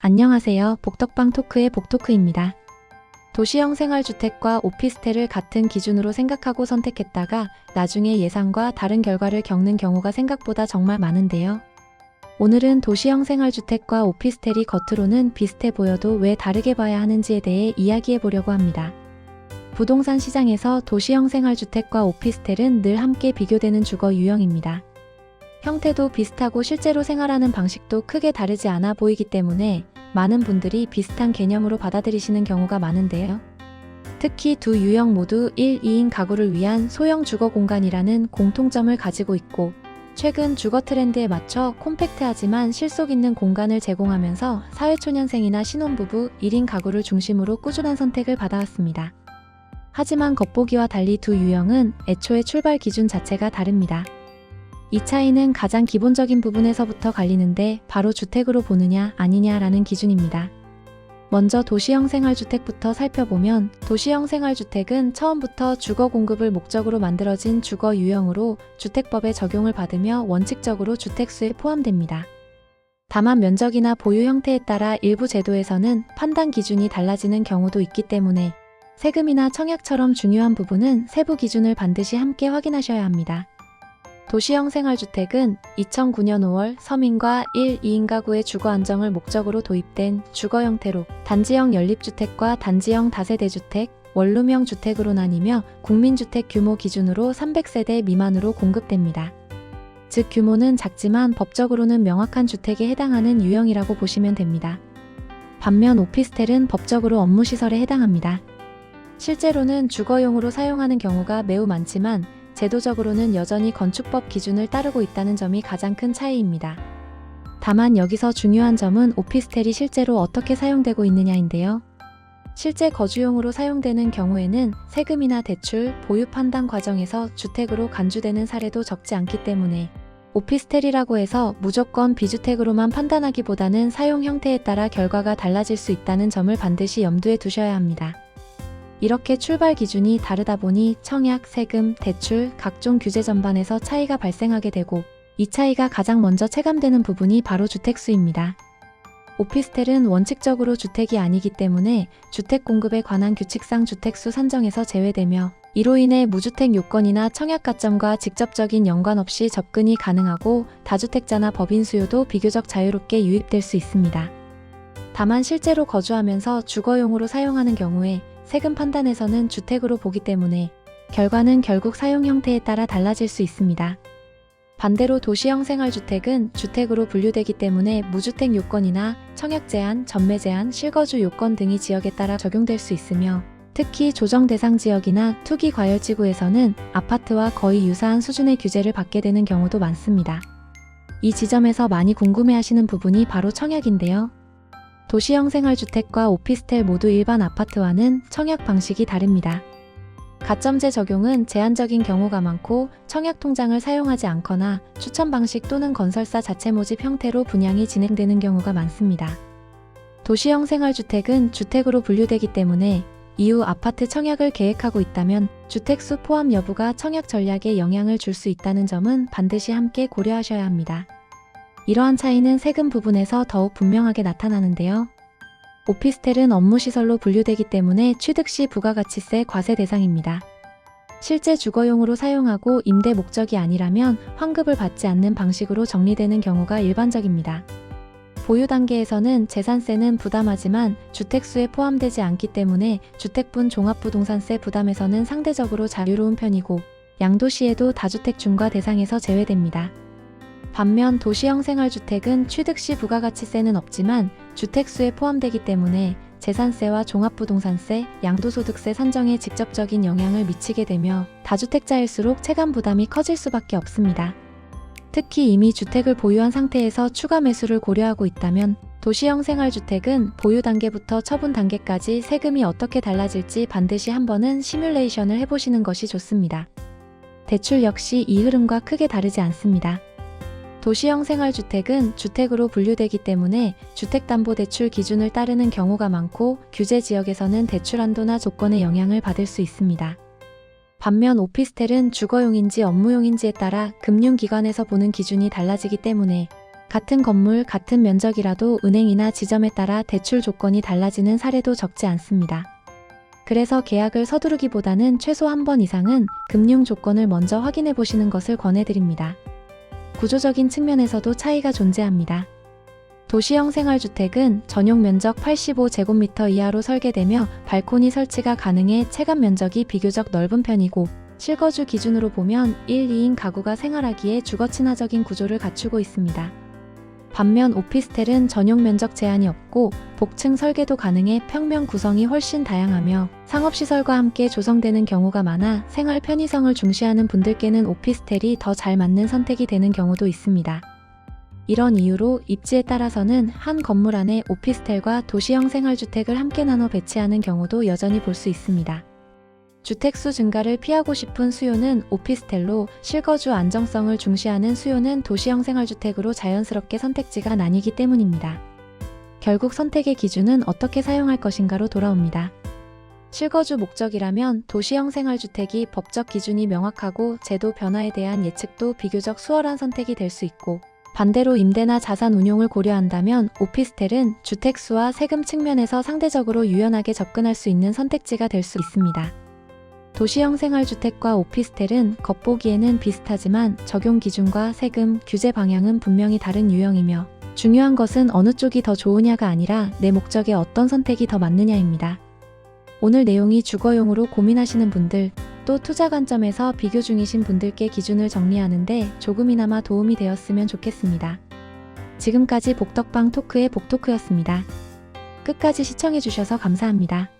안녕하세요. 복덕방 토크의 복토크입니다. 도시형 생활주택과 오피스텔을 같은 기준으로 생각하고 선택했다가 나중에 예상과 다른 결과를 겪는 경우가 생각보다 정말 많은데요. 오늘은 도시형 생활주택과 오피스텔이 겉으로는 비슷해 보여도 왜 다르게 봐야 하는지에 대해 이야기해 보려고 합니다. 부동산 시장에서 도시형 생활주택과 오피스텔은 늘 함께 비교되는 주거 유형입니다. 형태도 비슷하고 실제로 생활하는 방식도 크게 다르지 않아 보이기 때문에 많은 분들이 비슷한 개념으로 받아들이시는 경우가 많은데요. 특히 두 유형 모두 1, 2인 가구를 위한 소형 주거 공간이라는 공통점을 가지고 있고, 최근 주거 트렌드에 맞춰 콤팩트하지만 실속 있는 공간을 제공하면서 사회초년생이나 신혼부부 1인 가구를 중심으로 꾸준한 선택을 받아왔습니다. 하지만 겉보기와 달리 두 유형은 애초에 출발 기준 자체가 다릅니다. 이 차이는 가장 기본적인 부분에서부터 갈리는데 바로 주택으로 보느냐 아니냐라는 기준입니다. 먼저 도시형 생활주택부터 살펴보면, 도시형 생활주택은 처음부터 주거 공급을 목적으로 만들어진 주거 유형으로 주택법에 적용을 받으며 원칙적으로 주택수에 포함됩니다. 다만 면적이나 보유 형태에 따라 일부 제도에서는 판단 기준이 달라지는 경우도 있기 때문에 세금이나 청약처럼 중요한 부분은 세부 기준을 반드시 함께 확인하셔야 합니다. 도시형 생활주택은 2009년 5월 서민과 1, 2인 가구의 주거 안정을 목적으로 도입된 주거 형태로 단지형 연립주택과 단지형 다세대주택, 원룸형 주택으로 나뉘며 국민주택 규모 기준으로 300세대 미만으로 공급됩니다. 즉 규모는 작지만 법적으로는 명확한 주택에 해당하는 유형이라고 보시면 됩니다. 반면 오피스텔은 법적으로 업무시설에 해당합니다. 실제로는 주거용으로 사용하는 경우가 매우 많지만 제도적으로는 여전히 건축법 기준을 따르고 있다는 점이 가장 큰 차이입니다. 다만 여기서 중요한 점은 오피스텔이 실제로 어떻게 사용되고 있느냐인데요. 실제 거주용으로 사용되는 경우에는 세금이나 대출, 보유 판단 과정에서 주택으로 간주되는 사례도 적지 않기 때문에 오피스텔이라고 해서 무조건 비주택으로만 판단하기보다는 사용 형태에 따라 결과가 달라질 수 있다는 점을 반드시 염두에 두셔야 합니다. 이렇게 출발 기준이 다르다 보니 청약, 세금, 대출, 각종 규제 전반에서 차이가 발생하게 되고, 이 차이가 가장 먼저 체감되는 부분이 바로 주택수입니다. 오피스텔은 원칙적으로 주택이 아니기 때문에 주택 공급에 관한 규칙상 주택수 산정에서 제외되며, 이로 인해 무주택 요건이나 청약 가점과 직접적인 연관 없이 접근이 가능하고 다주택자나 법인 수요도 비교적 자유롭게 유입될 수 있습니다. 다만 실제로 거주하면서 주거용으로 사용하는 경우에 세금 판단에서는 주택으로 보기 때문에 결과는 결국 사용 형태에 따라 달라질 수 있습니다. 반대로 도시형 생활주택은 주택으로 분류되기 때문에 무주택 요건이나 청약 제한, 전매 제한, 실거주 요건 등이 지역에 따라 적용될 수 있으며, 특히 조정 대상 지역이나 투기 과열지구에서는 아파트와 거의 유사한 수준의 규제를 받게 되는 경우도 많습니다. 이 지점에서 많이 궁금해하시는 부분이 바로 청약인데요. 도시형 생활주택과 오피스텔 모두 일반 아파트와는 청약 방식이 다릅니다. 가점제 적용은 제한적인 경우가 많고, 청약 통장을 사용하지 않거나 추천 방식 또는 건설사 자체 모집 형태로 분양이 진행되는 경우가 많습니다. 도시형 생활주택은 주택으로 분류되기 때문에 이후 아파트 청약을 계획하고 있다면 주택수 포함 여부가 청약 전략에 영향을 줄 수 있다는 점은 반드시 함께 고려하셔야 합니다. 이러한 차이는 세금 부분에서 더욱 분명하게 나타나는데요. 오피스텔은 업무시설로 분류되기 때문에 취득 시 부가가치세 과세 대상입니다. 실제 주거용으로 사용하고 임대 목적이 아니라면 환급을 받지 않는 방식으로 정리되는 경우가 일반적입니다. 보유 단계에서는 재산세는 부담하지만 주택수에 포함되지 않기 때문에 주택분 종합부동산세 부담에서는 상대적으로 자유로운 편이고, 양도시에도 다주택 중과 대상에서 제외됩니다. 반면 도시형 생활주택은 취득 시 부가가치세는 없지만 주택수에 포함되기 때문에 재산세와 종합부동산세, 양도소득세 산정에 직접적인 영향을 미치게 되며 다주택자일수록 체감 부담이 커질 수밖에 없습니다. 특히 이미 주택을 보유한 상태에서 추가 매수를 고려하고 있다면 도시형 생활주택은 보유 단계부터 처분 단계까지 세금이 어떻게 달라질지 반드시 한번은 시뮬레이션을 해보시는 것이 좋습니다. 대출 역시 이 흐름과 크게 다르지 않습니다. 도시형 생활주택은 주택으로 분류되기 때문에 주택담보대출 기준을 따르는 경우가 많고, 규제 지역에서는 대출 한도나 조건의 영향을 받을 수 있습니다. 반면 오피스텔은 주거용인지 업무용인지에 따라 금융기관에서 보는 기준이 달라지기 때문에 같은 건물, 같은 면적이라도 은행이나 지점에 따라 대출 조건이 달라지는 사례도 적지 않습니다. 그래서 계약을 서두르기보다는 최소 한 번 이상은 금융 조건을 먼저 확인해 보시는 것을 권해드립니다. 구조적인 측면에서도 차이가 존재합니다. 도시형 생활주택은 전용 면적 85제곱미터 이하로 설계되며 발코니 설치가 가능해 체감 면적이 비교적 넓은 편이고, 실거주 기준으로 보면 1, 2인 가구가 생활하기에 주거 친화적인 구조를 갖추고 있습니다. 반면 오피스텔은 전용 면적 제한이 없고 복층 설계도 가능해 평면 구성이 훨씬 다양하며 상업시설과 함께 조성되는 경우가 많아 생활 편의성을 중시하는 분들께는 오피스텔이 더 잘 맞는 선택이 되는 경우도 있습니다. 이런 이유로 입지에 따라서는 한 건물 안에 오피스텔과 도시형 생활주택을 함께 나눠 배치하는 경우도 여전히 볼 수 있습니다. 주택수 증가를 피하고 싶은 수요는 오피스텔로, 실거주 안정성을 중시하는 수요는 도시형 생활주택으로 자연스럽게 선택지가 나뉘기 때문입니다. 결국 선택의 기준은 어떻게 사용할 것인가로 돌아옵니다. 실거주 목적이라면 도시형 생활주택이 법적 기준이 명확하고 제도 변화에 대한 예측도 비교적 수월한 선택이 될 수 있고, 반대로 임대나 자산 운용을 고려한다면 오피스텔은 주택수와 세금 측면에서 상대적으로 유연하게 접근할 수 있는 선택지가 될 수 있습니다. 도시형 생활주택과 오피스텔은 겉보기에는 비슷하지만 적용 기준과 세금, 규제 방향은 분명히 다른 유형이며, 중요한 것은 어느 쪽이 더 좋으냐가 아니라 내 목적에 어떤 선택이 더 맞느냐입니다. 오늘 내용이 주거용으로 고민하시는 분들, 또 투자 관점에서 비교 중이신 분들께 기준을 정리하는데 조금이나마 도움이 되었으면 좋겠습니다. 지금까지 복덕방 토크의 복토크였습니다. 끝까지 시청해주셔서 감사합니다.